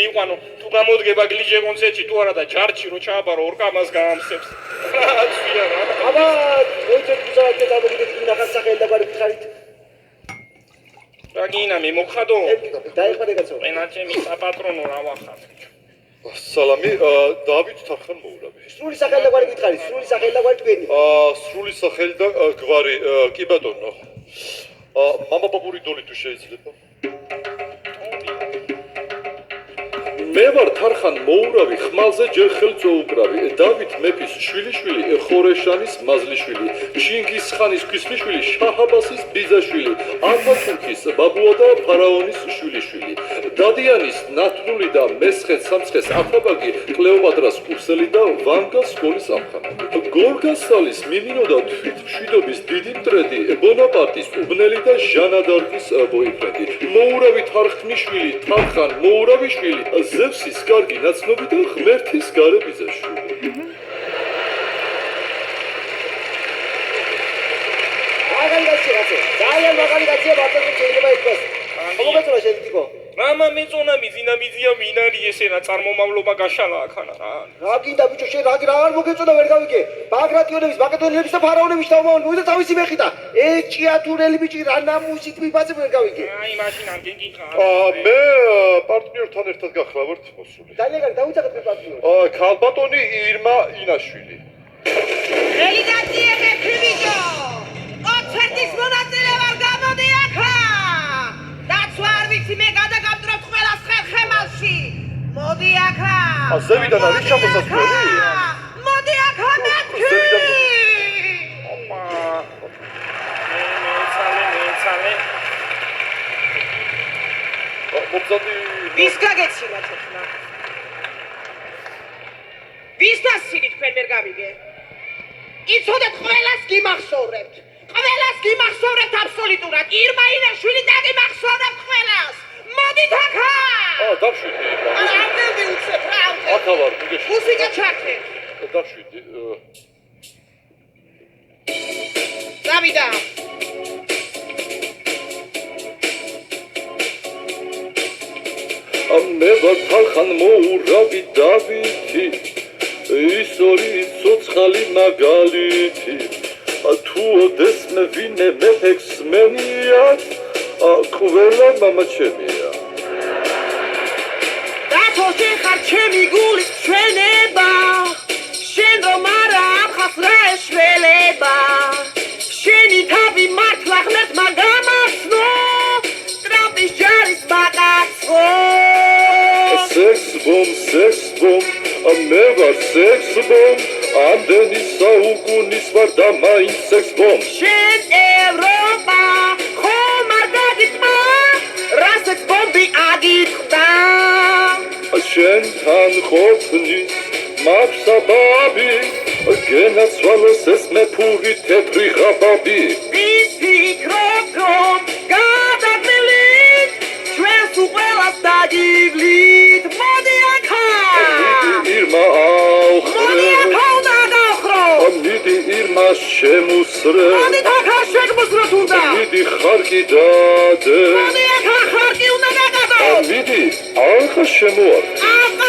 იყვანო თუ გამოდგება გლიჯე კონცერტში თუ არა და ჯარჯი რო ჩააბარო ორ კამას გაამსებს აბა კონცერტ გზავდე დამოგიდეთ ნახას სახელი და გვარი გითხარით რაგინა მე მოხადო დაიხმარე კაცო ენაჩემი საპატრონო რა ვახარ სალამი დავით თარხან მოურავი სრული სახელი და გვარი გითხარით სრული სახელი და გვარი თქვენი სრული სახელი და გვარი კი ბატონო მამა პაპური დოლი თუ შეიძლება მე ვარ თარხან მოურავი ხმალზე ჯერ ხელწო უკრავი დავით მეფის შვილიშვილი ხორეშანის მაზლიშვილი ჩინგისხანის ქვისლიშვილი შაჰ-აბასის ბიძაშვილი ათათურქის ბაბუა და ფარაონის შვილიშვილი დადიანის ნათლული და მესხეთ სამცხეს ათაბაგი კლეოპატრას კურსელი და ვანგას სკოლის ამხანაგი გორგასალის მიმინო და თვითმშვიდობის დიდი მტრედი ბონაპარტის უბნელი და ჟანა დარკის ბოიფრენდი მოურავი თარხნიშვილი თარხან მოურავიშვილი ზევსის კარგი ნაცნობი და ღმერთის გარე ბიძაშვილი ძალიან მაგარი კაცია ბატონო შეიძლება ეთქოს მოგეწონა შედიტიკო მამა მეწონა მიზინა მიზია მინარი ესენა წარმომავლობა გაშალა ახანა რა გინდა ბიჭო შენ რა არ მოგეწონა ვერ გავიგე ბაგრატიონების მაკედონელების და ფარაონების თავმოყრილი და თავისი მეხიტა ეს ჭიათურელი ბიჭი რა ნამუსით მიბაძებ ვერ გავიგე აი მაშინ არ გიგიხა მე პარტნიორთან ერთად გახლავართ მოსული ძალიან კარგი დაუძახეთ მე პარტნიორს ქალბატონი ირმა ინაშვილი ელიგაციები ფიბიჯო კონცერტის მონაწილე ვარ გამოდი აქა დაცვა არ ვიცი მე გადაგამტრობ ყველას ხერხემალში მოდი აქა ზევიდან არის ჩამოსასვლელი მოდი აქა მეფი ოპა მეცალე მოგზადი ვის გაგეცინა თქმა ვის დასინით თქვენ ვერ გავიგე იცოდეთ ყველას გიმახსოვრებთ აბსოლუტურად ირმა ინაშვილი დაგიმახსოვრებთ ყველას მოდით აქა დავშვიდი არ გევი უცებ რა აქა ვარ მიგეში მუსიკა ჩართე დავშვიდი დავიდა მე ვარ თარხან მოურავი დავითი ის ორი ცოცხალი მაგალითი თუ ოდეს მე ვინე მეფექს მენიათ ყველა მამა ჩემია დათოში ხარ ჩემი გულის ჩვენება შენ რომ არა ამხას რა ეშველება შენი თავი მართლა ღმერთმა გამახსნო ტრამპის ჯარის მაგაცო სექს ბომ მე ვარ სექს ბომ ამდენი საუკუნის ვარ და მაინც სექს ბომ შენ ევროპა ხომ არ გაგიტმა რა სექს ბომბი აგიტყდა შენთან ყოფნის მაქვს საბაბი გენაცვალოს ეს მეფური თეთრი ღაბაბი ვის ფიქრობ რომ გადაგმილით ჩვენს უყველას დაგივლით მოდი აქა ირმა მოდი აქა უნდა გავხრო მიდი ირმა შემუსრე მოდი აქა შეგმოსროთ უნდა მიდი ხარკი დადე მოდი აქა ხარკი უნდა გაგადო მიდი ახლა შემოარ ახლა